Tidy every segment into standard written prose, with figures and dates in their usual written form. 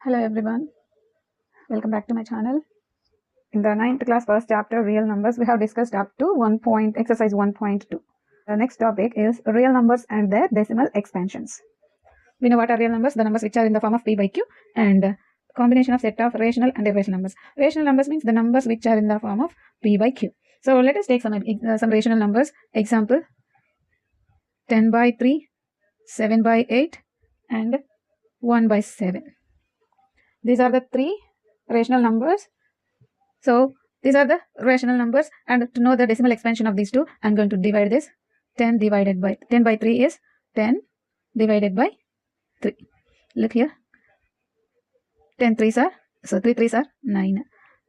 Hello everyone, welcome back to my channel. In the 9th class first chapter real numbers, we have discussed up to exercise 1.2. The next topic is real numbers and their decimal expansions. We know what are real numbers, the numbers which are in the form of p by q, and combination of set of rational and irrational numbers. Rational numbers means the numbers which are in the form of p by q. So let us take some rational numbers. Example, 10 by 3, 7 by 8 and 1 by 7. These are the three rational numbers. So these are the rational numbers, and to know the decimal expansion of these two, I'm going to divide this. 10 by 3 is 10 divided by 3. Look here. 10 3s are, so 3 3s are 9.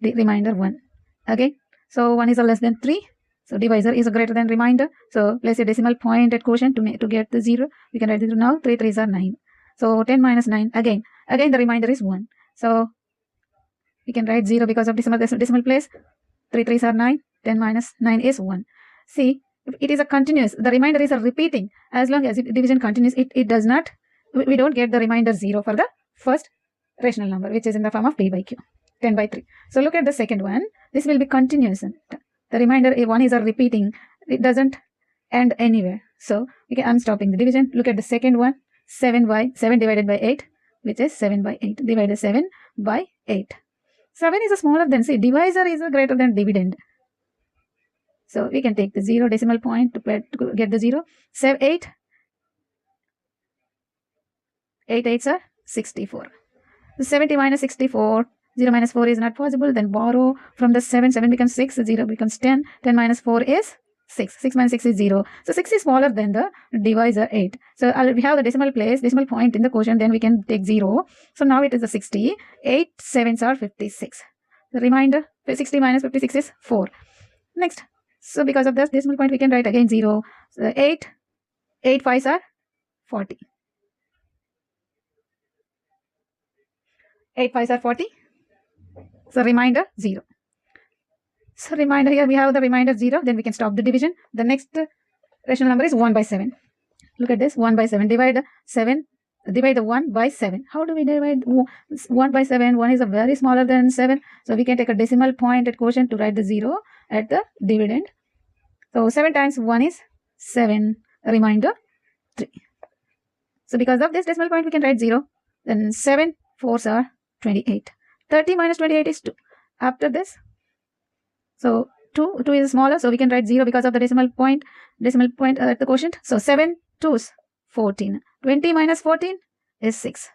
The remainder 1. Okay. So 1 is a less than 3. So divisor is a greater than remainder. So place a decimal point at quotient to get the 0. We can write it now. 3 3s are 9. So 10 minus 9 again the remainder is 1. So we can write 0 because of decimal place. 3 3s are 9. 10 minus 9 is 1. See, it is a continuous. The remainder is a repeating. As long as division continues, it does not. We don't get the remainder 0 for the first rational number, which is in the form of p by q. 10 by 3. So look at the second one. This will be continuous. The remainder 1 is a repeating. It doesn't end anywhere. So I'm stopping the division. Look at the second one. 7 divided by 8, which is 7 by 8. Divided 7 by 8. 7 is a smaller than, see, divisor is a greater than dividend. So we can take the 0 decimal point to get the 0. 8 8s are 64. So 70 minus 64, 0 minus 4 is not possible. Then borrow from the 7. 7 becomes 6, 0 becomes 10. 10 minus 4 is 6. 6 minus 6 is 0. So 6 is smaller than the divisor 8. So we have the decimal point in the quotient, then we can take 0. So now it is a 60. 8 7s are 56. The remainder, 60 minus 56 is 4. Next. So because of this decimal point, we can write again 0. So 8 5s are 40. 8 5s are 40. So remainder 0. So remainder, here we have the remainder 0. Then we can stop the division. The next rational number is 1 by 7. Look at this, 1 by 7. Divide the 1 by 7. How do we divide 1 by 7? 1 is a very smaller than 7. So we can take a decimal point at quotient to write the 0 at the dividend. So 7 times 1 is 7. Remainder 3. So because of this decimal point, we can write 0. Then 7 4s are 28. 30 minus 28 is 2. After this, so 2 is smaller, so we can write 0 because of the decimal point at the quotient. So 7 2s 14. 20 minus 14 is 6.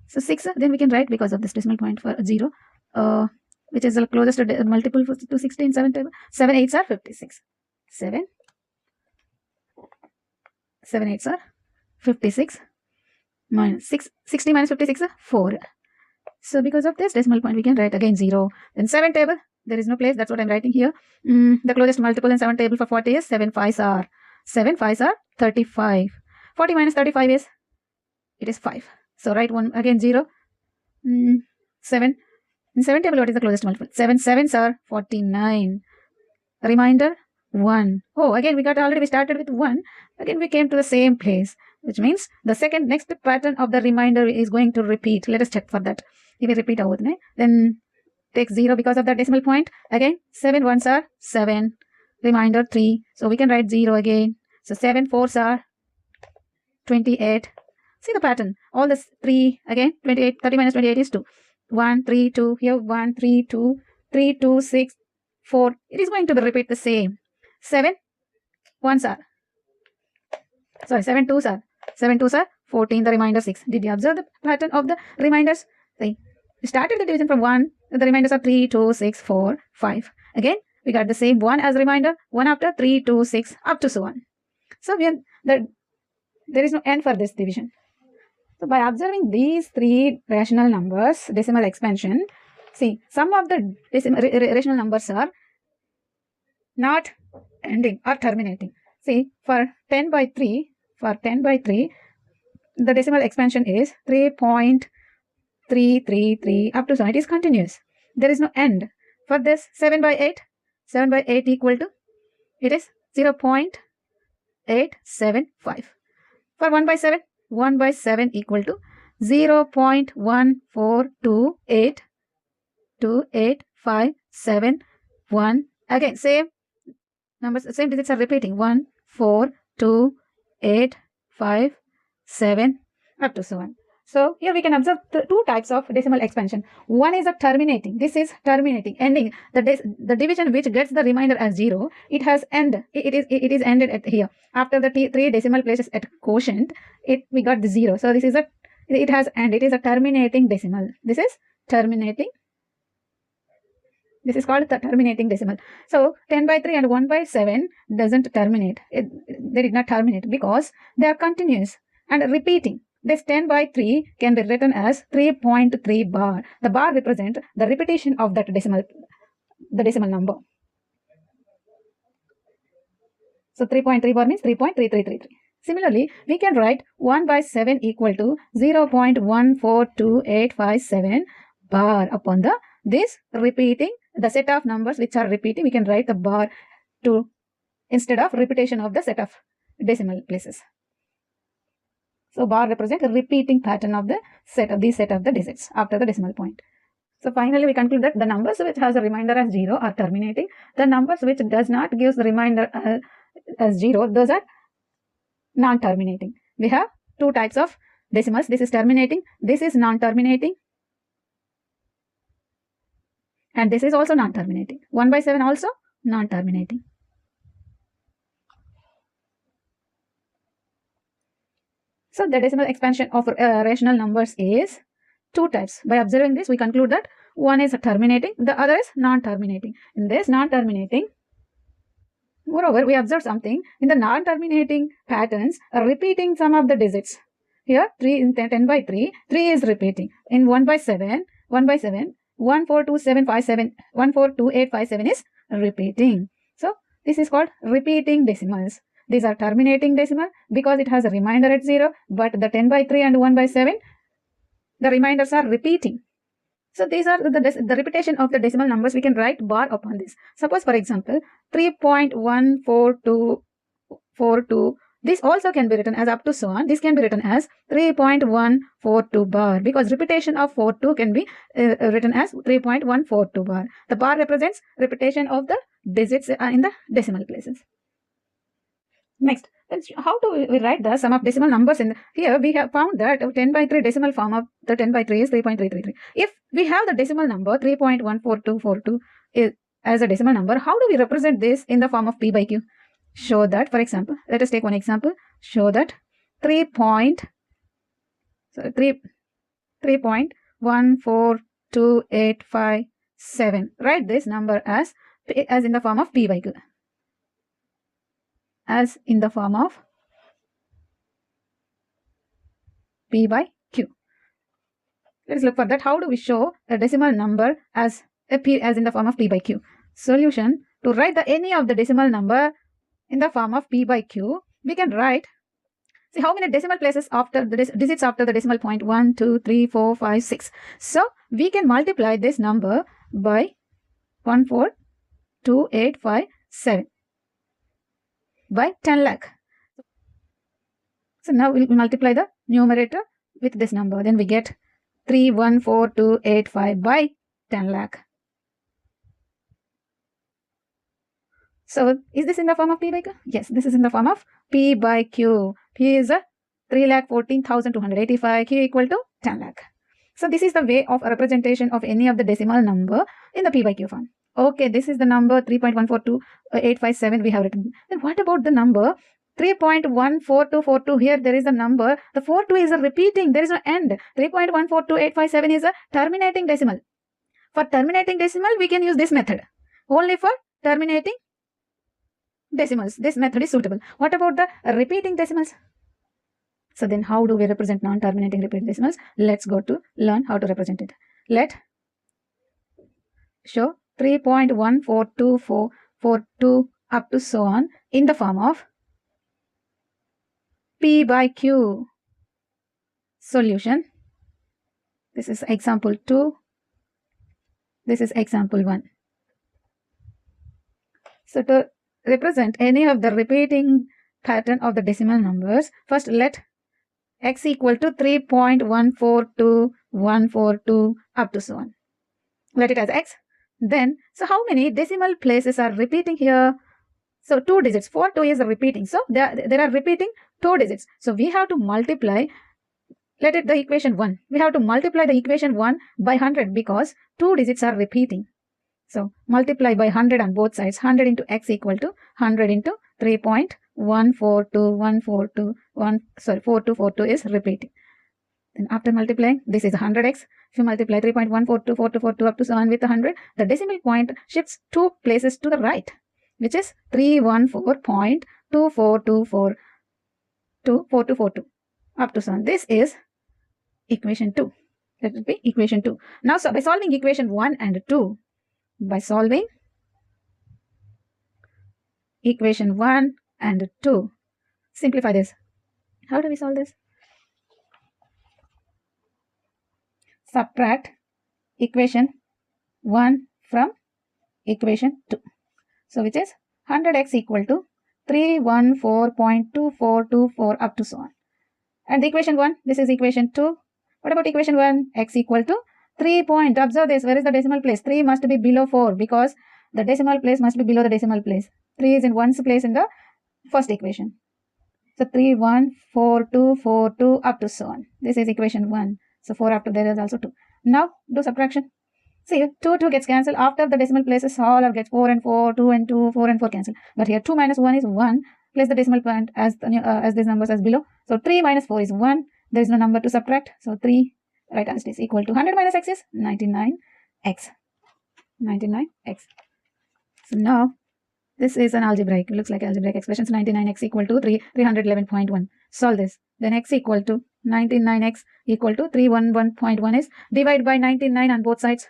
So 6, then we can write because of this decimal point for 0, which is the closest multiple to 16. 7 8s are 56. 7 8s are 56 minus 60 minus 56 are 4. So because of this decimal point, we can write again 0. Then 7 table, there is no place. That's what I'm writing here. The closest multiple in 7 table for 40 is 7 5s are 35. 40 minus 35 is, it is 5. So write 1 again 0. 7 in 7 table, what is the closest multiple? 7 7s are 49. Remainder 1. Oh, again we started with 1. Again we came to the same place, which means the next pattern of the remainder is going to repeat. Let us check for that. If we repeat out, then take 0 because of that decimal point. Again 7 1s are 7. Remainder 3. So we can write 0 again. So 7 4s are 28. See the pattern. All this 3 again. 28. 30 minus 28 is 2. 1 3 2. Here 1 3 2. 3 2 6 4. It is going to repeat the same. 7 2s are 14. The remainder 6. Did you observe the pattern of the reminders? See, we started the division from 1. The reminders are 3 2 6 4 5. Again we got the same 1 as reminder. 1 after 3 2 6 up to so on. So there is no end for this division. So by observing these 3 rational numbers, decimal expansion, see, some of the rational numbers are not ending or terminating. See, for 10 by 3, the decimal expansion is 3.333 up to so on. It is continuous. There is no end. For this 7 by 8 equal to, it is 0.875. For 1 by 7 equal to 0.142828571. Again, same numbers, same digits are repeating. 1, 4, 2, 8, 5, 7, up to so on. So here we can observe the two types of decimal expansion. One is a terminating. This is terminating, ending. The division which gets the remainder as 0, it has end. It is ended at here. After the 3 decimal places at quotient, we got the 0. So this is it has end. It is a terminating decimal. This is terminating. This is called the terminating decimal. So 10/3 and 1/7 doesn't terminate. They did not terminate because they are continuous and repeating. This 10/3 can be written as 3.3 bar. The bar represents the repetition of that decimal number. So 3.3 bar means 3.3333. Similarly, we can write 1/7 equal to 0.142857 bar upon this repeating, the set of numbers which are repeating. We can write the bar instead of repetition of the set of decimal places. So bar represents the repeating pattern of the set of the digits after the decimal point. So finally, we conclude that the numbers which has a remainder as 0 are terminating. The numbers which does not give the remainder as 0, those are non-terminating. We have two types of decimals. This is terminating. This is non-terminating. And this is also non-terminating. 1/7 also non-terminating. So the decimal expansion of rational numbers is two types. By observing this, we conclude that one is terminating, the other is non-terminating. In this non-terminating, moreover, we observe something. In the non-terminating patterns, repeating some of the digits. Here, 3 in 10/3, 3 is repeating. In 1/7, 142857 is repeating. So this is called repeating decimals. These are terminating decimal because it has a remainder at 0, but the 10/3 and 1/7, the reminders are repeating. So these are the repetition of the decimal numbers. We can write bar upon this. Suppose, for example, 3.14242. This also can be written as up to so on. This can be written as 3.142 bar because repetition of 42 can be written as 3.142 bar. The bar represents repetition of the digits in the decimal places. Next, how do we write the sum of decimal numbers? Here we have found that 10/3 decimal form of the 10/3 is 3.333. If we have the decimal number 3.14242 as a decimal number, how do we represent this in the form of P by Q? Show that, for example, let us take one example. Show that 3.14285.7. Write this number as in the form of P by Q. As in the form of P by Q. Let us look for that. How do we show a decimal number as in the form of P by Q? Solution: to write any of the decimal number in the form of P by Q, we can write, see how many decimal places after the digits after the decimal point: 1, 2, 3, 4, 5, 6. So we can multiply this number by 142,857 by 10 lakh. So now we'll multiply the numerator with this number. Then we get 314,285 by 10 lakh. So is this in the form of P by Q? Yes, this is in the form of P by Q. P is a 3,14,285. Q equal to 10 lakh. So this is the way of a representation of any of the decimal number in the P by Q form. Okay, this is the number 3.142,857 we have written. Then what about the number 3.14242? Here there is a number. The 42 is a repeating. There is no end. 3.142,857 is a terminating decimal. For terminating decimal, we can use this method. Only for terminating decimals, this method is suitable. What about the repeating decimals? So then how do we represent non-terminating repeating decimals? Let's go to learn how to represent it. Let show 3.14242 up to so on in the form of P by Q. Solution: this is example 2. This is example 1. So to represent any of the repeating pattern of the decimal numbers, first let x equal to 3.142142 up to so on. Let it as x. Then, so how many decimal places are repeating here? So 2 digits, 4, 2 is repeating. So there are repeating 2 digits. So we have to multiply, let it the equation 1. We have to multiply the equation 1 by 100 because 2 digits are repeating. So multiply by 100 on both sides. 100 into x equal to 100 into 3.142142 is repeating. Then after multiplying, this is 100x. If you multiply 3.142442 up to 7 with 100, the decimal point shifts 2 places to the right, which is 314.2424 to 4242 up to 7. This is equation 2. That will be equation 2. Now, so by solving equation 1 and 2, by solving equation 1 and 2, simplify this. How do we solve this? Subtract equation 1 from equation 2. So, which is 100x equal to 314.2424 up to so on. And the equation 1, this is equation 2. What about equation 1? X equal to 3 point. Observe this. Where is the decimal place? 3 must be below 4 because the decimal place must be below the decimal place. 3 is in one's place in the first equation. So 314.242 up to so on. This is equation 1. So 4 after there is also 2. Now do subtraction. See, 2 gets cancelled. After the decimal places, all are gets 4 and 4, 2 and 2, 4 and 4 cancel. But here 2 minus 1 is 1. Place the decimal point as these numbers as below. So 3 minus 4 is 1. There is no number to subtract. So 3 right as it is equal to 100 minus x is 99x. 99x. So now this is an algebraic. It looks like algebraic expressions. 99x equal to 311.1. Solve this. Then x equal to 99x equal to 311.1 is divide by 99 on both sides.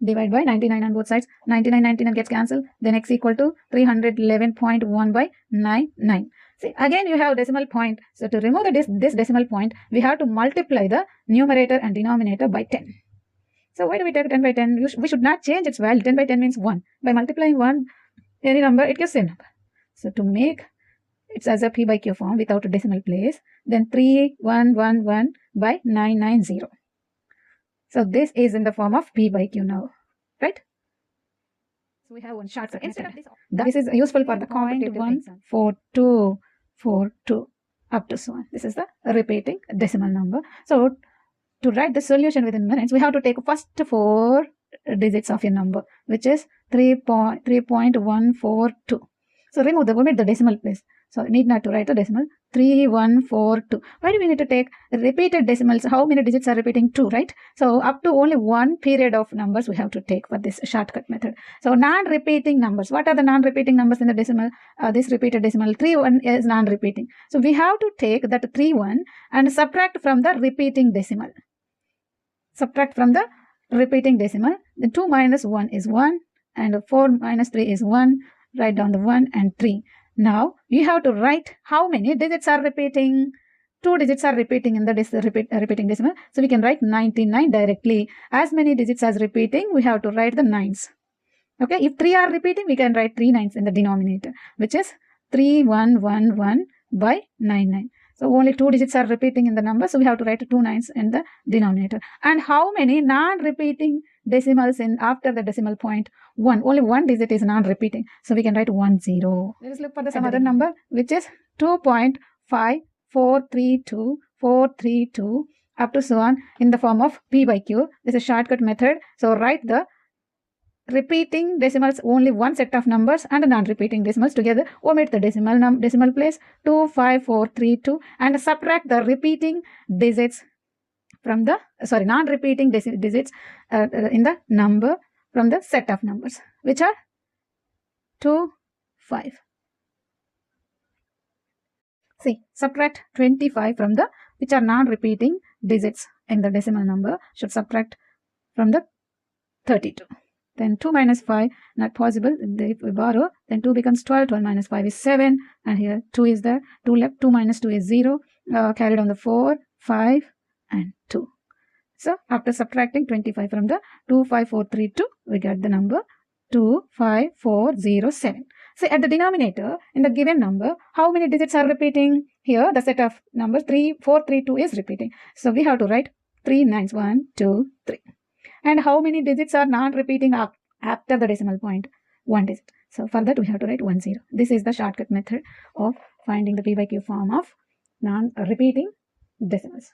Divide by 99 on both sides. 99 gets cancelled. Then x equal to 311.1 by 99. See, again you have decimal point. So to remove this decimal point, we have to multiply the numerator and denominator by 10. So why do we take 10 by 10? We should not change its value. 10 by 10 means 1. By multiplying 1, any number, it gives same number. So to make it's as a p by q form without a decimal place, then 3111 by 990. So this is in the form of p by q now, right? So we have one shortcut method. This is useful for the competitive exam. 4242 up to so on. This is the repeating decimal number. So to write the solution within minutes, we have to take first 4 digits of your number, which is 3.142. So omit the decimal place. So need not to write a decimal. 3142. Why do we need to take repeated decimals? How many digits are repeating? 2, right? So up to only 1 period of numbers we have to take for this shortcut method. So non-repeating numbers. What are the non-repeating numbers in the decimal? This repeated decimal 31 is non-repeating. So we have to take that 31 and subtract from the repeating decimal. Subtract from the repeating decimal. Then 2 minus 1 is 1 and 4 minus 3 is 1. Write down the 1 and 3. Now you have to write how many digits are repeating. 2 digits are repeating in the repeating decimal. So we can write 99 directly. As many digits as repeating, we have to write the 9s. Okay, if 3 are repeating, we can write 3 9s in the denominator, which is 3111 by 99. So only 2 digits are repeating in the number, so we have to write 2 9s in the denominator. And how many non-repeating decimals in after the decimal point? 1. Only 1 digit is non-repeating, so we can write 10. Let us look for some other number, which is 2.5432 up to so on in the form of p by q. This is a shortcut method. So write the repeating decimals, only one set of numbers, and non-repeating decimals together. Omit the decimal place 25432 and subtract the repeating digits from the non-repeating digits in the number from the set of numbers, which are 2, 5. See, subtract 25 from the which are non-repeating digits in the decimal number. Should subtract from the 32. Then 2 minus 5, not possible. If we borrow, then 2 becomes 12. 12 minus 5 is 7. And here 2 is there. 2 left. 2 minus 2 is 0. Carried on the 4, 5, and 2. So after subtracting 25 from the 25432, we get the number 25407. So at the denominator, in the given number, how many digits are repeating? Here the set of numbers 3, 4, 3, 2 is repeating. So we have to write 3 nines, 1, 2, 3. And how many digits are non-repeating after the decimal point? 1 digit. So for that we have to write 1, 0. This is the shortcut method of finding the P by Q form of non-repeating decimals.